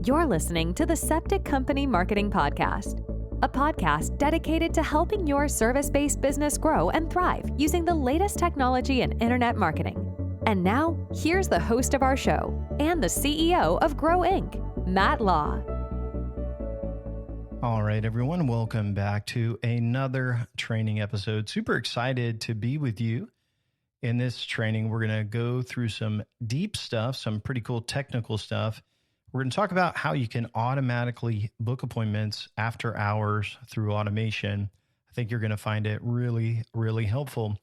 You're listening to the Septic Company Marketing Podcast, a podcast dedicated to helping your service-based business grow and thrive using the latest technology in internet marketing. And now, here's the host of our show and the CEO of Grow Inc., Matt Law. All right, everyone, welcome back to another training episode. Super excited to be with you. In this training, we're going to go through some deep stuff, some pretty cool technical stuff. We're going to talk about how you can automatically book appointments after hours through automation. I think you're going to find it really, really helpful.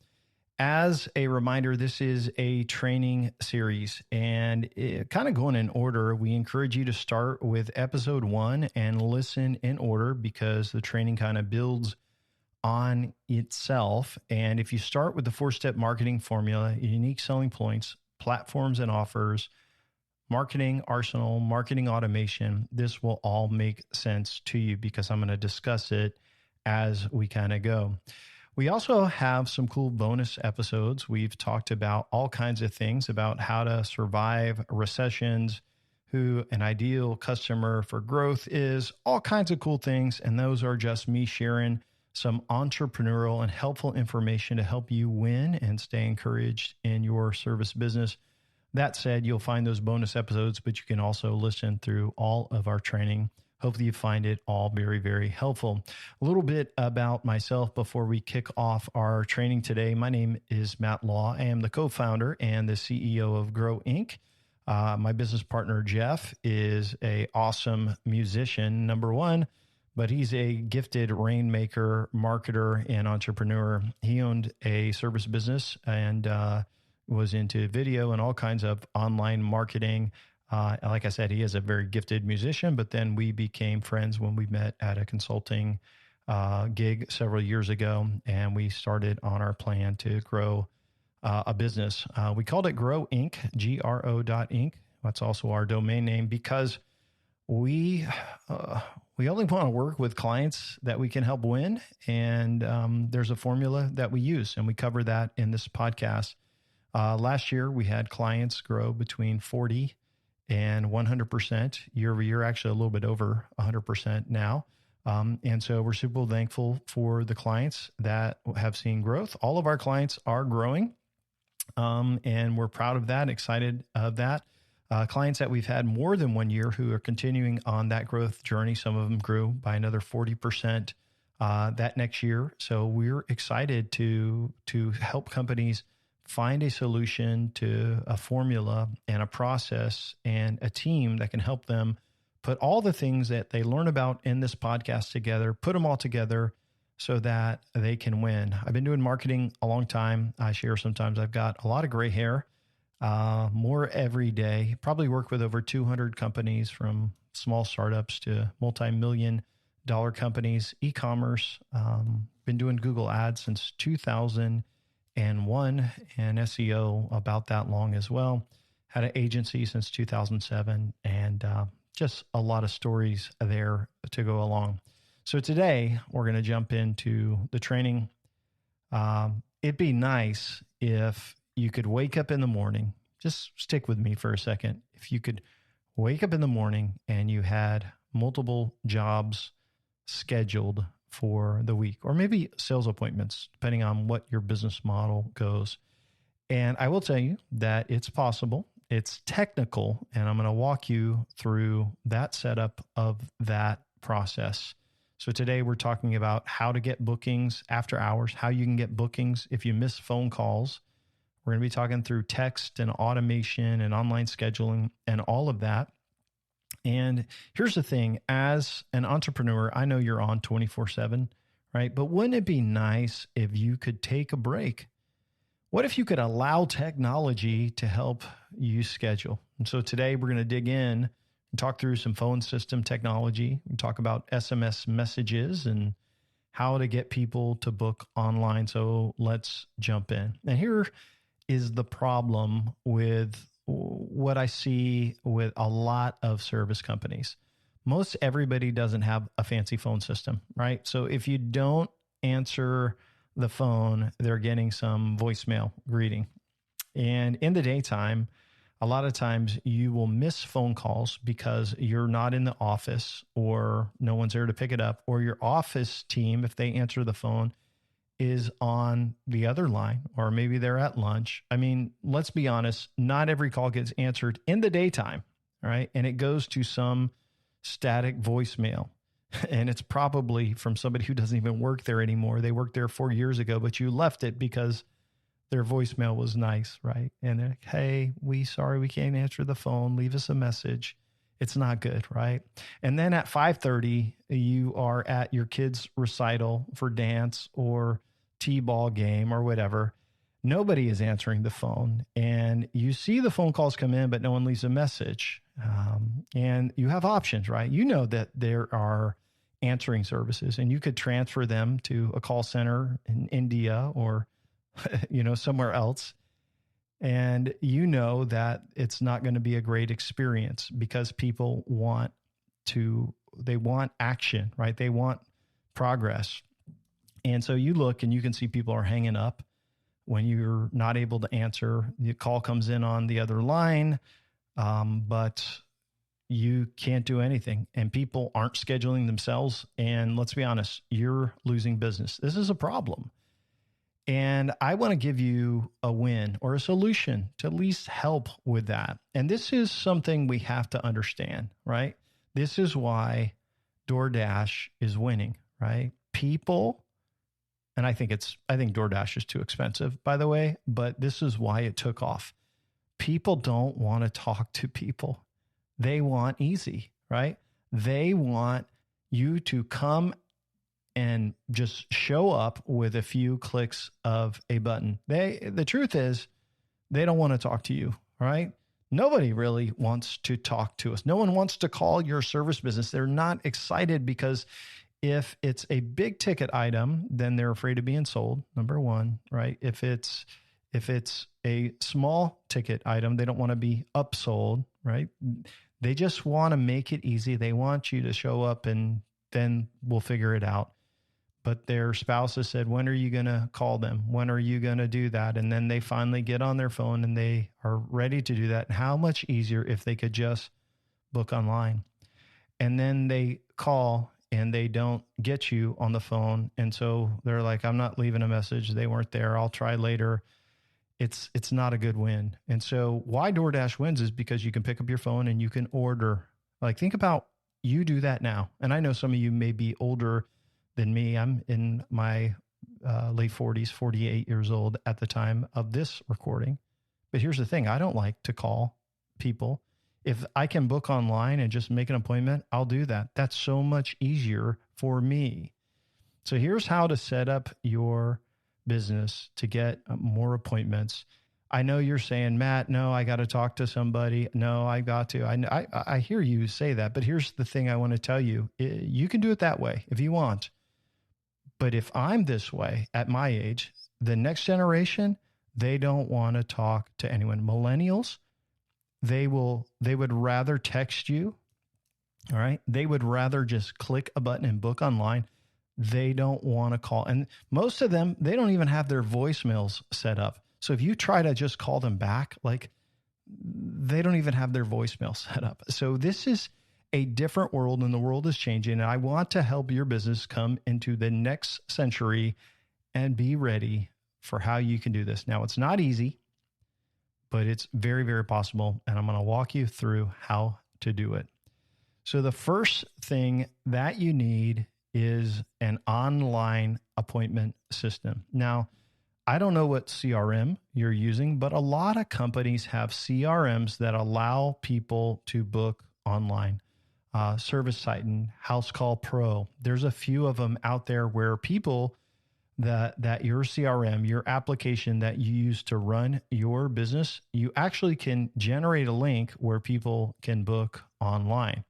As a reminder, this is a training series and kind of going in order. We encourage you to start with episode 1 and listen in order because the training kind of builds on itself. And if you start with the 4-step marketing formula, unique selling points, platforms and offers, marketing arsenal, marketing automation, this will all make sense to you because I'm going to discuss it as we kind of go. We also have some cool bonus episodes. We've talked about all kinds of things about how to survive recessions, who an ideal customer for growth is, all kinds of cool things. And those are just me sharing some entrepreneurial and helpful information to help you win and stay encouraged in your service business. That said, you'll find those bonus episodes, but you can also listen through all of our training. Hopefully you find it all very, very helpful. A little bit about myself before we kick off our training today. My name is Matt Law. I am the co-founder and the CEO of Grow Inc. My business partner, Jeff, is an awesome musician, number one, but he's a gifted rainmaker, marketer, and entrepreneur. He owned a service business and was into video and all kinds of online marketing. Like I said, he is a very gifted musician, but then we became friends when we met at a consulting gig several years ago, and we started on our plan to grow a business. We called it Grow Inc., GRO.Inc. That's also our domain name because we only want to work with clients that we can help win, and there's a formula that we use, and we cover that in this podcast. Last year, we had clients grow between 40 and 100% year over year, actually a little bit over 100% now. And so we're super thankful for the clients that have seen growth. All of our clients are growing, and we're proud of that, excited of that. Clients that we've had more than 1 year who are continuing on that growth journey. Some of them grew by another 40% that next year. So we're excited to help companies find a solution to a formula and a process and a team that can help them put all the things that they learn about in this podcast together, put them all together so that they can win. I've been doing marketing a long time. I share sometimes I've got a lot of gray hair, more every day, probably work with over 200 companies from small startups to multi-million-dollar companies, e-commerce, been doing Google ads since 2001 and SEO about that long as well. Had an agency since 2007 and just a lot of stories there to go along. So today we're going to jump into the training. It'd be nice if you could wake up in the morning, just stick with me for a second. If you could wake up in the morning and you had multiple jobs scheduled for the week, or maybe sales appointments, depending on what your business model goes. And I will tell you that it's possible, it's technical, and I'm going to walk you through that setup of that process. So today we're talking about how to get bookings after hours, how you can get bookings if you miss phone calls. We're going to be talking through text and automation and online scheduling and all of that. And here's the thing, as an entrepreneur, I know you're on 24/7, right? But wouldn't it be nice if you could take a break? What if you could allow technology to help you schedule? And so today we're going to dig in and talk through some phone system technology. We talk about SMS messages and how to get people to book online. So let's jump in. And here is the problem with what I see with a lot of service companies. Most everybody doesn't have a fancy phone system, right? So if you don't answer the phone, they're getting some voicemail greeting. And in the daytime, a lot of times you will miss phone calls because you're not in the office or no one's there to pick it up, or your office team, if they answer the phone, is on the other line, or maybe they're at lunch. I mean, let's be honest, not every call gets answered in the daytime, right? And it goes to some static voicemail. And it's probably from somebody who doesn't even work there anymore. They worked there 4 years ago, but you left it because their voicemail was nice, right? And they're like, hey, sorry, we can't answer the phone. Leave us a message. It's not good, right? And then at 5:30, you are at your kid's recital for dance or t-ball game or whatever. Nobody is answering the phone. And you see the phone calls come in, but no one leaves a message. And you have options, right? You know that there are answering services, and you could transfer them to a call center in India or somewhere else. And you know that it's not going to be a great experience because people want action, right? They want progress. And so you look and you can see people are hanging up when you're not able to answer. The call comes in on the other line, but you can't do anything, and people aren't scheduling themselves. And let's be honest, you're losing business. This is a problem. And I want to give you a win or a solution to at least help with that. And this is something we have to understand, right? This is why DoorDash is winning, right? People, and I think DoorDash is too expensive, by the way, but this is why it took off. People don't want to talk to people. They want easy, right? They want you to come and just show up with a few clicks of a button. The truth is, they don't want to talk to you, right? Nobody really wants to talk to us. No one wants to call your service business. They're not excited because if it's a big ticket item, then they're afraid of being sold, number one, right? If it's a small ticket item, they don't want to be upsold, right? They just want to make it easy. They want you to show up and then we'll figure it out. But their spouse has said, when are you going to call them? When are you going to do that? And then they finally get on their phone and they are ready to do that. And how much easier if they could just book online. And then they call and they don't get you on the phone. And so they're like, I'm not leaving a message. They weren't there. I'll try later. It's not a good win. And so why DoorDash wins is because you can pick up your phone and you can order. Like, think about you do that now. And I know some of you may be older than me. I'm in my late 40s, 48 years old at the time of this recording. But here's the thing. I don't like to call people. If I can book online and just make an appointment, I'll do that. That's so much easier for me. So here's how to set up your business to get more appointments. I know you're saying, Matt, no, I got to talk to somebody. No, I got to. I hear you say that, but here's the thing I want to tell you. You can do it that way if you want. But if I'm this way at my age, the next generation, they don't want to talk to anyone. Millennials, they would rather text you. All right. They would rather just click a button and book online. They don't want to call. And most of them, they don't even have their voicemails set up. So if you try to just call them back, like, they don't even have their voicemail set up. So this is a different world, and the world is changing. And I want to help your business come into the next century and be ready for how you can do this. Now, it's not easy, but it's very, very possible. And I'm going to walk you through how to do it. So the first thing that you need is an online appointment system. Now, I don't know what CRM you're using, but a lot of companies have CRMs that allow people to book online. ServiceTitan, House Call Pro. There's a few of them out there where people that your CRM, your application that you use to run your business, you actually can generate a link where people can book online.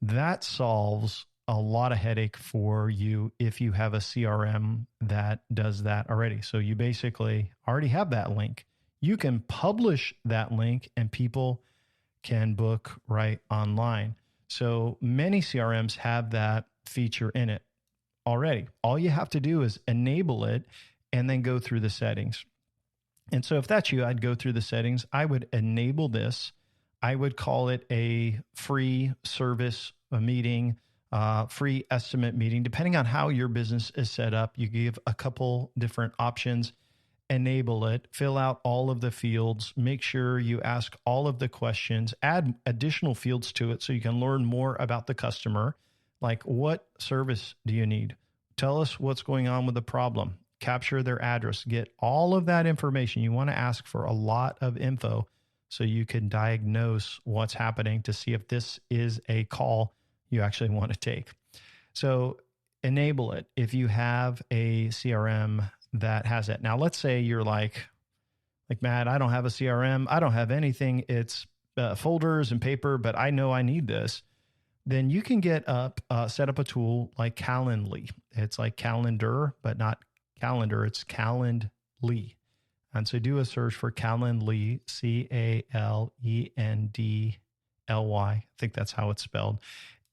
That solves a lot of headache for you if you have a CRM that does that already. So you basically already have that link. You can publish that link and people can book right online. So many CRMs have that feature in it already. All you have to do is enable it and then go through the settings. And so if that's you, I'd go through the settings. I would enable this. I would call it a free service meeting, free estimate meeting. Depending on how your business is set up, you give a couple different options. Enable it, fill out all of the fields, make sure you ask all of the questions, add additional fields to it so you can learn more about the customer. Like, what service do you need? Tell us what's going on with the problem. Capture their address, get all of that information. You want to ask for a lot of info so you can diagnose what's happening to see if this is a call you actually want to take. So enable it. If you have a CRM that has it. Now, let's say you're like, Matt, I don't have a CRM. I don't have anything. It's folders and paper, but I know I need this. Then you can set up a tool like Calendly. It's like calendar, but not calendar. It's Calendly. And so do a search for Calendly, Calendly. I think that's how it's spelled.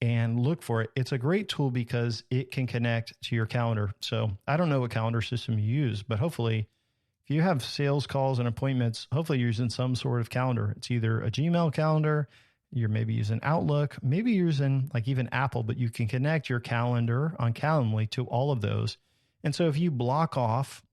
And look for it. It's a great tool because it can connect to your calendar. So I don't know what calendar system you use, but hopefully if you have sales calls and appointments, hopefully you're using some sort of calendar. It's either a Gmail calendar, you're maybe using Outlook, maybe you're using like even Apple, but you can connect your calendar on Calendly to all of those. And so if you block off,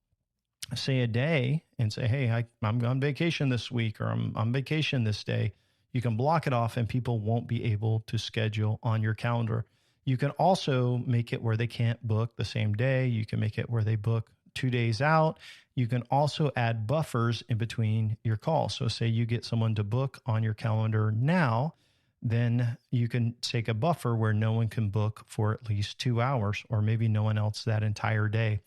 say, a day and say, hey, I'm on vacation this week, or I'm on vacation this day, you can block it off and people won't be able to schedule on your calendar. You can also make it where they can't book the same day. You can make it where they book 2 days out. You can also add buffers in between your calls. So say you get someone to book on your calendar now, then you can take a buffer where no one can book for at least 2 hours, or maybe no one else that entire day.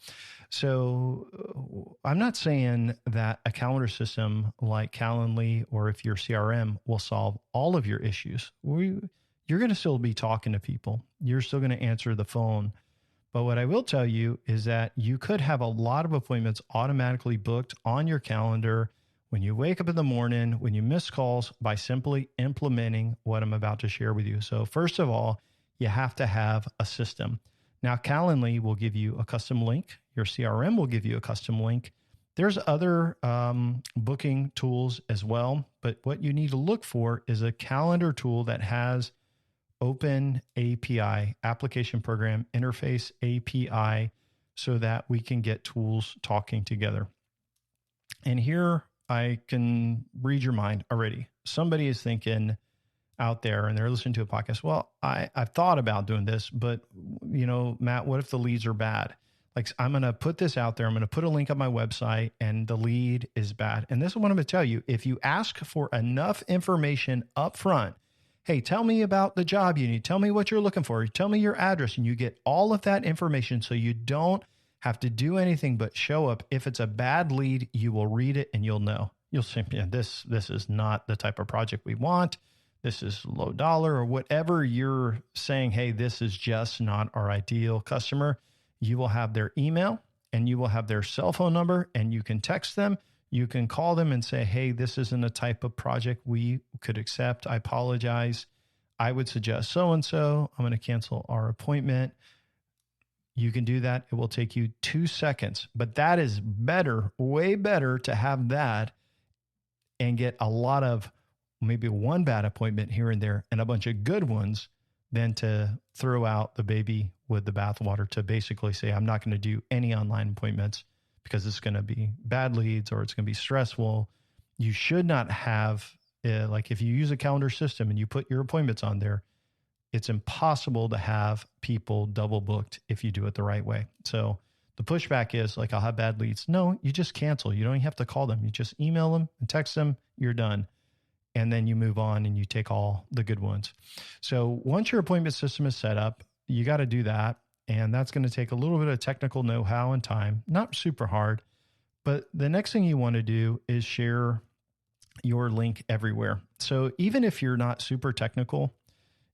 So I'm not saying that a calendar system like Calendly, or if your CRM, will solve all of your issues. You're going to still be talking to people. You're still going to answer the phone. But what I will tell you is that you could have a lot of appointments automatically booked on your calendar when you wake up in the morning, when you miss calls, by simply implementing what I'm about to share with you. So first of all, you have to have a system. Now, Calendly will give you a custom link. Your CRM will give you a custom link. There's other booking tools as well, but what you need to look for is a calendar tool that has Open API, Application Program Interface API, so that we can get tools talking together. And here I can read your mind already. Somebody is thinking out there and they're listening to a podcast, well, I've thought about doing this, but Matt, what if the leads are bad? Like, I'm going to put this out there. I'm going to put a link on my website and the lead is bad. And this is what I'm going to tell you. If you ask for enough information up front, hey, tell me about the job you need. Tell me what you're looking for. Tell me your address, and you get all of that information so you don't have to do anything but show up. If it's a bad lead, you will read it and you'll know. You'll say, yeah, this is not the type of project we want. This is low dollar, or whatever you're saying. Hey, this is just not our ideal customer. You will have their email and you will have their cell phone number, and you can text them. You can call them and say, hey, this isn't a type of project we could accept. I apologize. I would suggest so-and-so. I'm going to cancel our appointment. You can do that. It will take you 2 seconds, but that is better, way better to have that and get a lot of maybe one bad appointment here and there and a bunch of good ones than to throw out the baby with the bathwater, to basically say, I'm not going to do any online appointments because it's going to be bad leads or it's going to be stressful. You should not have, like if you use a calendar system and you put your appointments on there, it's impossible to have people double booked if you do it the right way. So the pushback is like, I'll have bad leads. No, you just cancel. You don't even have to call them. You just email them and text them. You're done. And then you move on and you take all the good ones. So once your appointment system is set up, you got to do that. And that's going to take a little bit of technical know-how and time, not super hard. But the next thing you want to do is share your link everywhere. So even if you're not super technical,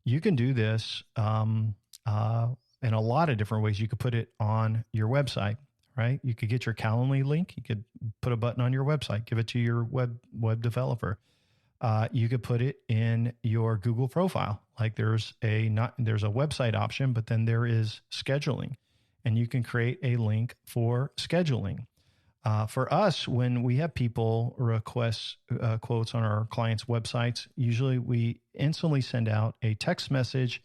you can do this in a lot of different ways. You could put it on your website, right? You could get your Calendly link. You could put a button on your website, give it to your web developer. You could put it in your Google profile. Like there's a website option, but then there is scheduling, and you can create a link for scheduling. For us, when we have people request quotes on our clients' websites, usually we instantly send out a text message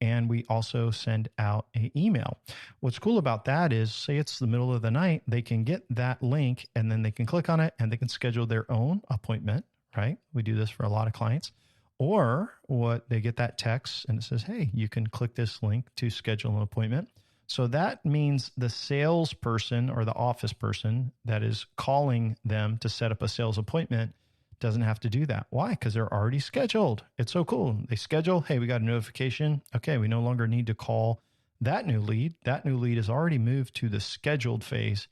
and we also send out an email. What's cool about that is, say it's the middle of the night, they can get that link and then they can click on it and they can schedule their own appointment, right? We do this for a lot of clients. Or what they get that text and it says, hey, you can click this link to schedule an appointment. So that means the salesperson or the office person that is calling them to set up a sales appointment doesn't have to do that. Why? Because they're already scheduled. It's so cool. They schedule, hey, we got a notification. Okay, we no longer need to call that new lead. That new lead is already moved to the scheduled phase.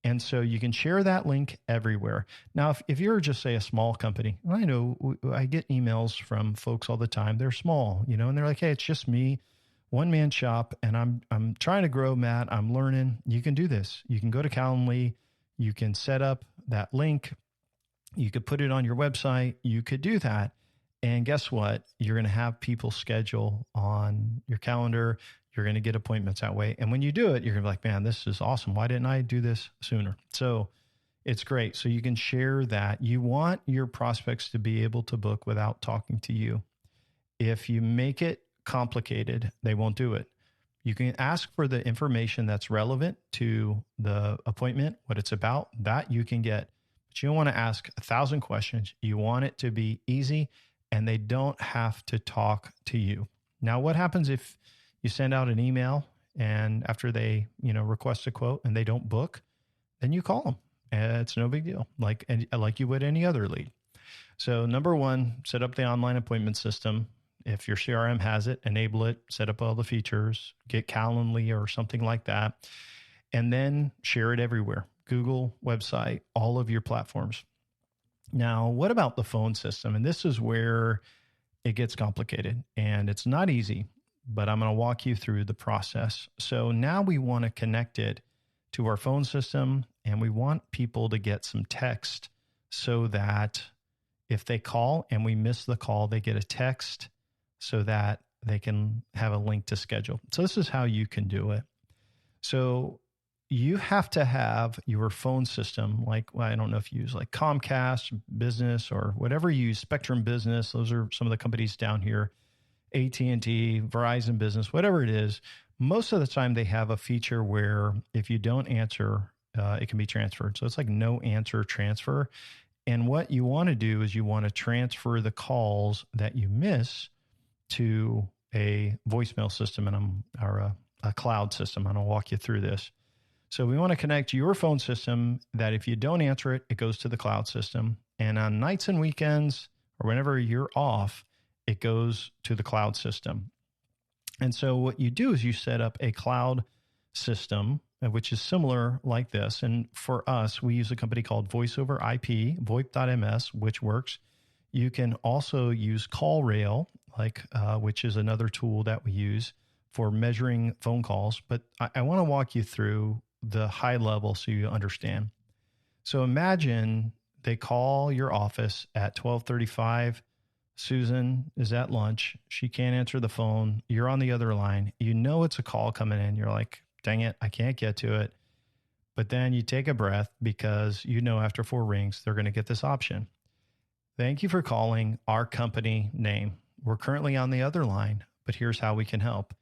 And so you can share that link everywhere. Now, if you're just, say, a small company, I know I get emails from folks all the time. They're small, and they're like, hey, it's just me. One-man shop, and I'm trying to grow, Matt. I'm learning. You can do this. You can go to Calendly. You can set up that link. You could put it on your website. You could do that. And guess what? You're going to have people schedule on your calendar. You're going to get appointments that way. And when you do it, you're going to be like, man, this is awesome. Why didn't I do this sooner? So it's great. So you can share that. You want your prospects to be able to book without talking to you. If you make it complicated, they won't do it. You can ask for the information that's relevant to the appointment, what it's about, that you can get. But you don't want to ask 1,000 questions. You want it to be easy and they don't have to talk to you. Now, what happens if you send out an email and after they, request a quote and they don't book? Then you call them. It's no big deal, like you would any other lead. So number one, set up the online appointment system. If your CRM has it, enable it, set up all the features, get Calendly or something like that, and then share it everywhere. Google, website, all of your platforms. Now, what about the phone system? And this is where it gets complicated and it's not easy, but I'm going to walk you through the process. So now we want to connect it to our phone system and we want people to get some text so that if they call and we miss the call, they get a text so that they can have a link to schedule. So this is how you can do it. So you have to have your phone system, I don't know if you use like Comcast Business or whatever you use, Spectrum Business. Those are some of the companies down here, AT&T, Verizon Business, whatever it is. Most of the time they have a feature where if you don't answer, it can be transferred. So it's like no answer transfer. And what you want to do is you want to transfer the calls that you miss to a voicemail system or a cloud system. And I'll walk you through this. So we want to connect your phone system that if you don't answer it, it goes to the cloud system. And on nights and weekends or whenever you're off, it goes to the cloud system. And so what you do is you set up a cloud system, which is similar like this. And for us, we use a company called Voice over IP, VoIP.ms, which works. You can also use CallRail, which is another tool that we use for measuring phone calls. But I want to walk you through the high level so you understand. So imagine they call your office at 12:35. Susan is at lunch. She can't answer the phone. You're on the other line. You know it's a call coming in. You're like, dang it, I can't get to it. But then you take a breath because after 4 rings, they're going to get this option. Thank you for calling our company name. We're currently on the other line, but here's how we can help.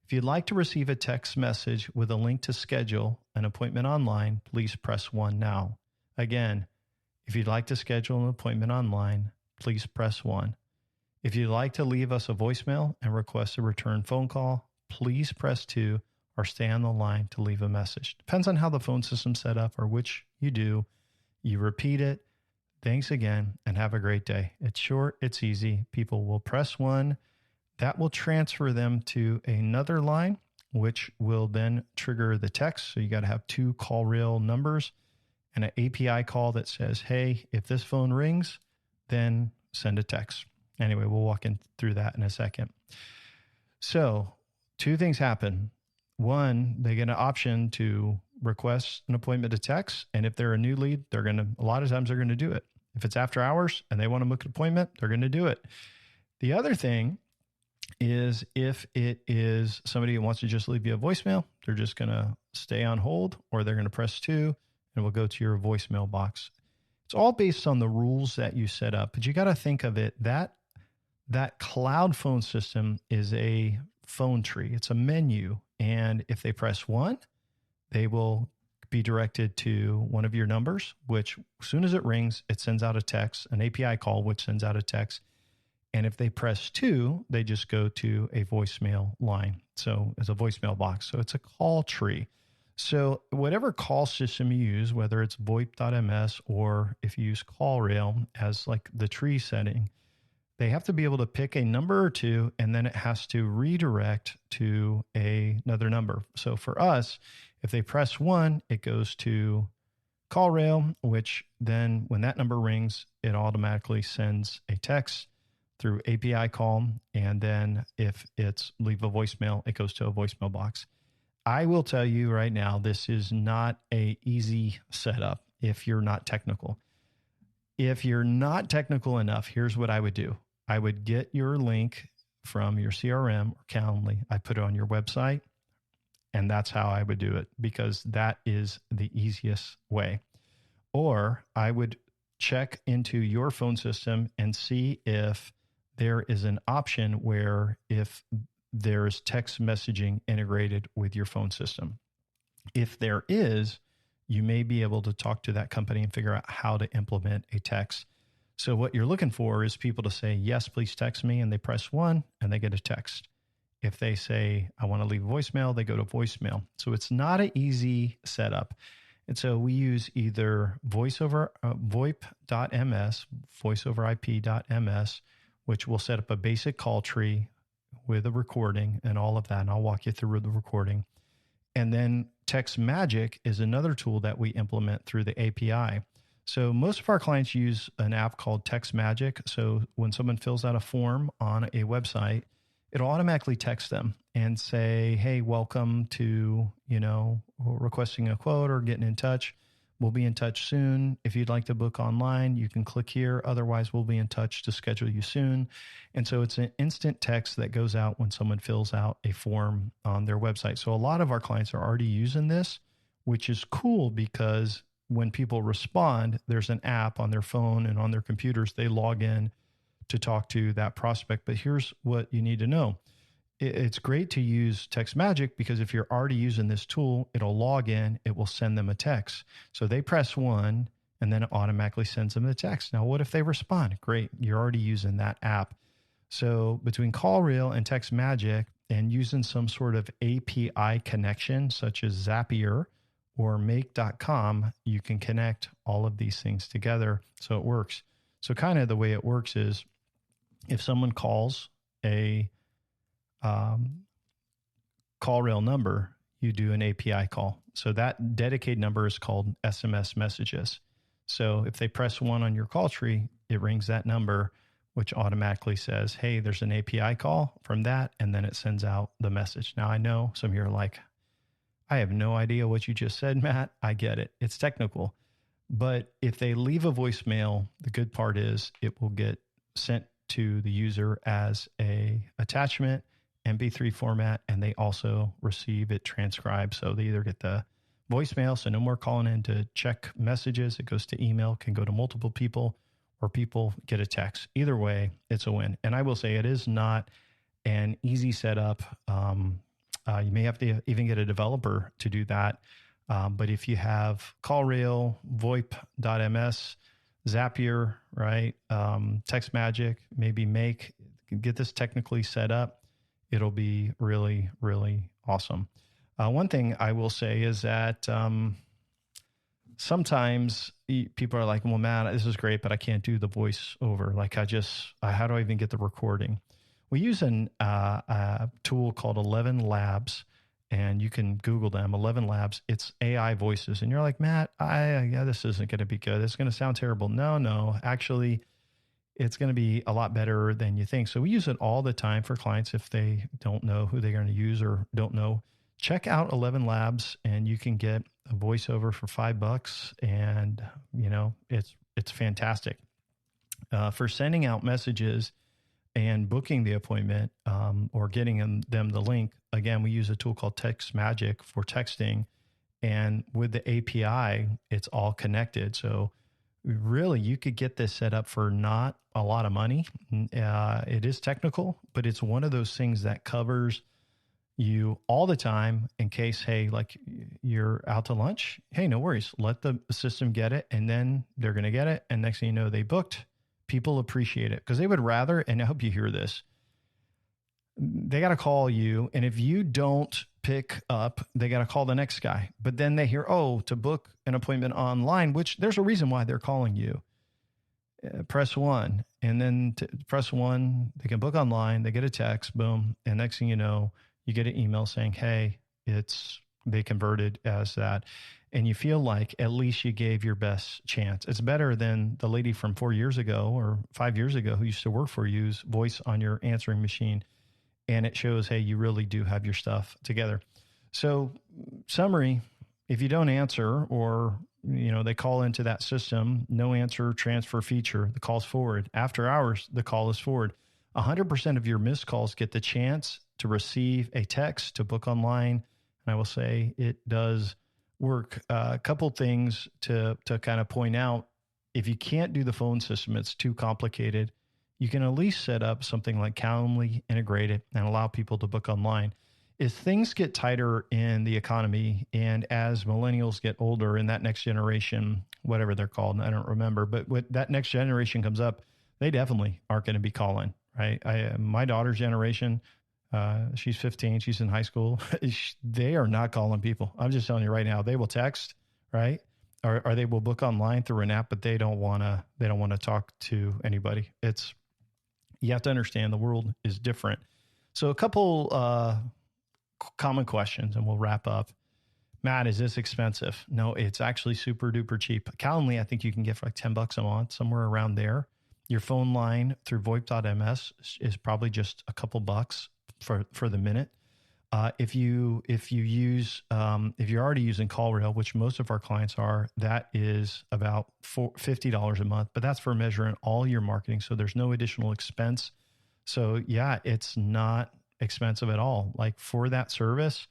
If you'd like to receive a text message with a link to schedule an appointment online, please press 1 now. Again, if you'd like to schedule an appointment online, please press 1. If you'd like to leave us a voicemail and request a return phone call, please press 2 or stay on the line to leave a message. Depends on how the phone system's set up or which you do. You repeat it. Thanks again and have a great day. It's short, it's easy. People will press 1. That will transfer them to another line, which will then trigger the text. So you got to have 2 CallRail numbers and an API call that says, hey, if this phone rings, then send a text. Anyway, we'll walk through that in a second. So 2 things happen. 1, they get an option to request an appointment to text. And if they're a new lead, a lot of times they're going to do it. If it's after hours and they want to book an appointment, they're going to do it. The other thing is if it is somebody who wants to just leave you a voicemail, they're just going to stay on hold or they're going to press 2 and it will go to your voicemail box. It's all based on the rules that you set up, but you got to think of it that cloud phone system is a phone tree. It's a menu. And if they press 1, they will be directed to one of your numbers, which as soon as it rings, it sends out a text, an API call, which sends out a text. And if they press 2, they just go to a voicemail line. So it's a voicemail box. So it's a call tree. So whatever call system you use, whether it's VoIP.ms or if you use CallRail as like the tree setting, they have to be able to pick a number or two, and then it has to redirect to another number. So for us, if they press 1, it goes to CallRail, which then when that number rings, it automatically sends a text through API call. And then if it's leave a voicemail, it goes to a voicemail box. I will tell you right now, this is not an easy setup if you're not technical. If you're not technical enough, here's what I would do. I would get your link from your CRM or Calendly. I put it on your website, and that's how I would do it because that is the easiest way. Or I would check into your phone system and see if there is an option where if there's text messaging integrated with your phone system. If there is, you may be able to talk to that company and figure out how to implement a text. So what you're looking for is people to say, yes, please text me. And they press 1 and they get a text. If they say, I want to leave a voicemail, they go to voicemail. So it's not an easy setup. And so we use either VoIP.ms, voiceoverip.ms, which will set up a basic call tree with a recording and all of that. And I'll walk you through the recording. And then Text Magic is another tool that we implement through the API. So most of our clients use an app called Text Magic. So when someone fills out a form on a website, it'll automatically text them and say, hey, welcome to, requesting a quote or getting in touch. We'll be in touch soon. If you'd like to book online, you can click here. Otherwise, we'll be in touch to schedule you soon. And so it's an instant text that goes out when someone fills out a form on their website. So a lot of our clients are already using this, which is cool because when people respond, there's an app on their phone and on their computers. They log in to talk to that prospect. But here's what you need to know. It's great to use Text Magic because if you're already using this tool, it'll log in, it will send them a text. So they press 1 and then it automatically sends them a text. Now, what if they respond? Great. You're already using that app. So between CallRail and Text Magic and using some sort of API connection, such as Zapier or make.com, you can connect all of these things together so it works. So kind of the way it works is if someone calls a CallRail number, you do an API call. So that dedicated number is called SMS messages. So if they press 1 on your call tree, it rings that number, which automatically says, hey, there's an API call from that. And then it sends out the message. Now I know some of you are like, I have no idea what you just said, Matt. I get it. It's technical. But if they leave a voicemail, the good part is it will get sent to the user as a attachment, MP3 format, and they also receive it transcribed. So they either get the voicemail, so no more calling in to check messages. It goes to email, can go to multiple people, or people get a text. Either way, it's a win. And I will say it is not an easy setup. You may have to even get a developer to do that. But if you have CallRail, VoIP.ms, Zapier, right? Text Magic, maybe get this technically set up. It'll be really, really awesome. One thing I will say is that sometimes people are like, well, man, this is great, but I can't do the voiceover. Like how do I even get the recording? We use a tool called 11 Labs, and you can Google them, 11 Labs. It's AI voices. And you're like, Matt, this isn't going to be good. It's going to sound terrible. No, actually, it's going to be a lot better than you think. So we use it all the time for clients if they don't know who they're going to use or don't know. Check out 11 Labs, and you can get a voiceover for $5, and it's fantastic. For sending out messages and booking the appointment or getting them the link, again, we use a tool called Text Magic for texting, And with the API, it's all connected. So really, you could get this set up for not a lot of money. It is technical, but it's one of those things that covers you all the time in case, hey, like you're out to lunch. Hey, no worries. Let the system get it, and then they're going to get it. And next thing you know, they booked. People appreciate it because they would rather, and I hope you hear this, they got to call you. And if you don't pick up, they got to call the next guy. But then they hear, oh, to book an appointment online, which there's a reason why they're calling you. Press 1. And then press 1, they can book online. They get a text, boom. And next thing you know, you get an email saying, hey, they converted as that. And you feel like at least you gave your best chance. It's better than the lady from 4 years ago or 5 years ago who used to work for you's voice on your answering machine. And it shows, hey, you really do have your stuff together. So summary, if you don't answer or, they call into that system, no answer transfer feature, the call's forward. After hours, the call is forward. 100% of your missed calls get the chance to receive a text to book online. And I will say it does work. A couple things to kind of point out. If you can't do the phone system, it's too complicated. You can at least set up something like Calendly integrated and allow people to book online. As things get tighter in the economy and as millennials get older and that next generation, whatever they're called, I don't remember, but when that next generation comes up, they definitely aren't going to be calling, right? My daughter's generation, she's 15, she's in high school. They are not calling people. I'm just telling you right now, they will text, right? Or they will book online through an app, but they don't want to talk to anybody. You have to understand the world is different. So a couple common questions and we'll wrap up. Matt, is this expensive? No, it's actually super duper cheap. Calendly, I think you can get for like $10 a month, somewhere around there. Your phone line through VoIP.ms is probably just a couple bucks for the minute. If you're already using CallRail, which most of our clients are, that is about $50 a month, but that's for measuring all your marketing. So there's no additional expense. So yeah, it's not expensive at all, like for that service.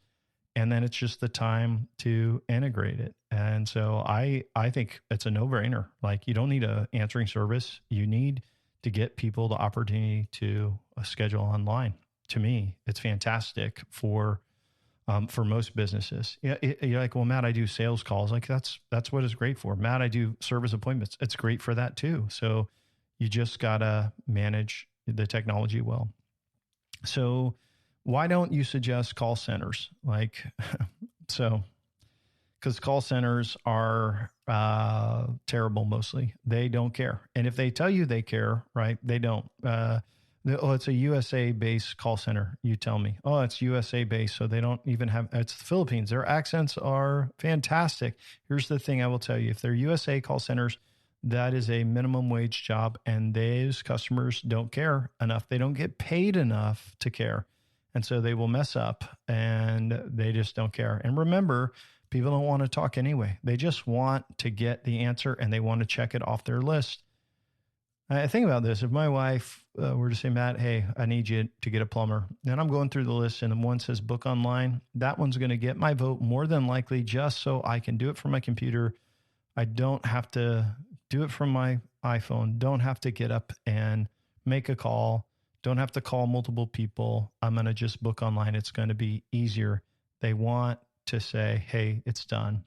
And then it's just the time to integrate it. And so I think it's a no-brainer. Like you don't need an answering service. You need to get people the opportunity to schedule online. To me, it's fantastic for most businesses. Yeah, you're like, well, Matt, I do sales calls. Like that's what it's great for. Matt, I do service appointments. It's great for that too. So you just gotta manage the technology well. So why don't you suggest call centers? Because call centers are terrible mostly. They don't care. And if they tell you they care, right, they don't. It's a USA-based call center, you tell me. Oh, it's USA-based, so they don't even have, it's the Philippines. Their accents are fantastic. Here's the thing I will tell you. If they're USA call centers, that is a minimum wage job, and those customers don't care enough. They don't get paid enough to care. And so they will mess up, and they just don't care. And remember, people don't want to talk anyway. They just want to get the answer, and they want to check it off their list. I think about this. If my wife were to say, Matt, hey, I need you to get a plumber, and I'm going through the list and one says book online, that one's going to get my vote more than likely just so I can do it from my computer. I don't have to do it from my iPhone, don't have to get up and make a call, don't have to call multiple people. I'm going to just book online. It's going to be easier. They want to say, hey, it's done.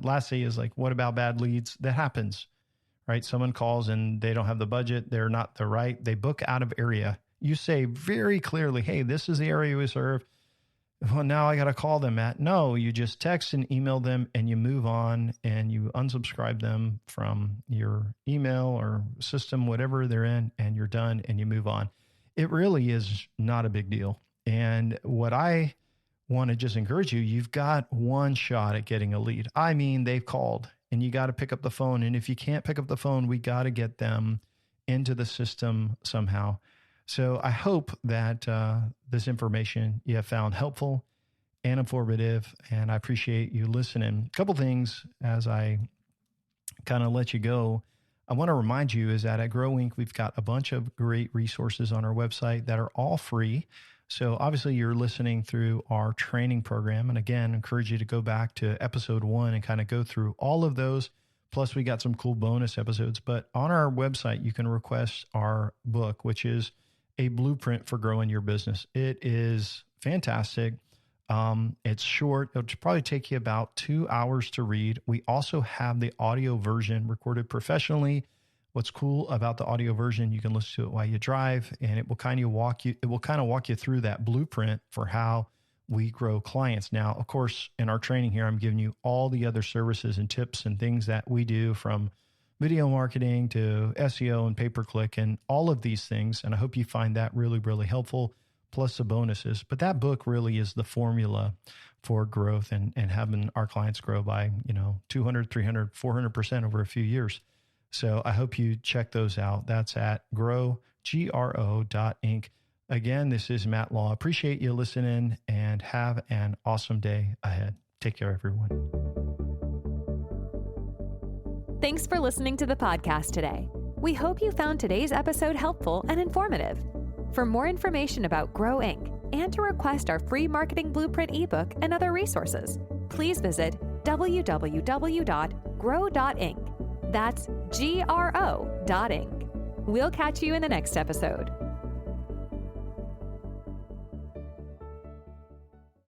Lastly is like, what about bad leads? That happens. Right? Someone calls and they don't have the budget. They're not the right. They book out of area. You say very clearly, hey, this is the area we serve. Well, now I got to call them, Matt. No, you just text and email them and you move on and you unsubscribe them from your email or system, whatever they're in, and you're done and you move on. It really is not a big deal. And what I want to just encourage you, you've got one shot at getting a lead. I mean, they've called. And you got to pick up the phone. And if you can't pick up the phone, we got to get them into the system somehow. So I hope that this information you have found helpful and informative. And I appreciate you listening. A couple things as I kind of let you go. I want to remind you is that at Grow Inc., we've got a bunch of great resources on our website that are all free. So obviously you're listening through our training program. And again, I encourage you to go back to episode 1 and kind of go through all of those. Plus we got some cool bonus episodes, but on our website, you can request our book, which is a blueprint for growing your business. It is fantastic. It's short. It'll probably take you about 2 hours to read. We also have the audio version recorded professionally. What's cool about the audio version, you can listen to it while you drive, and it will kind of walk you through that blueprint for how we grow clients. Now, of course, in our training here, I'm giving you all the other services and tips and things that we do, from video marketing to SEO and pay-per-click and all of these things. And I hope you find that really, really helpful, plus the bonuses. But that book really is the formula for growth and having our clients grow by, 200, 300, 400% over a few years. So I hope you check those out. That's at GRO.inc. Again, this is Matt Law. Appreciate you listening and have an awesome day ahead. Take care, everyone. Thanks for listening to the podcast today. We hope you found today's episode helpful and informative. For more information about Grow Inc. and to request our free marketing blueprint ebook and other resources, please visit www.grow.inc. That's GRO.inc. We'll catch you in the next episode.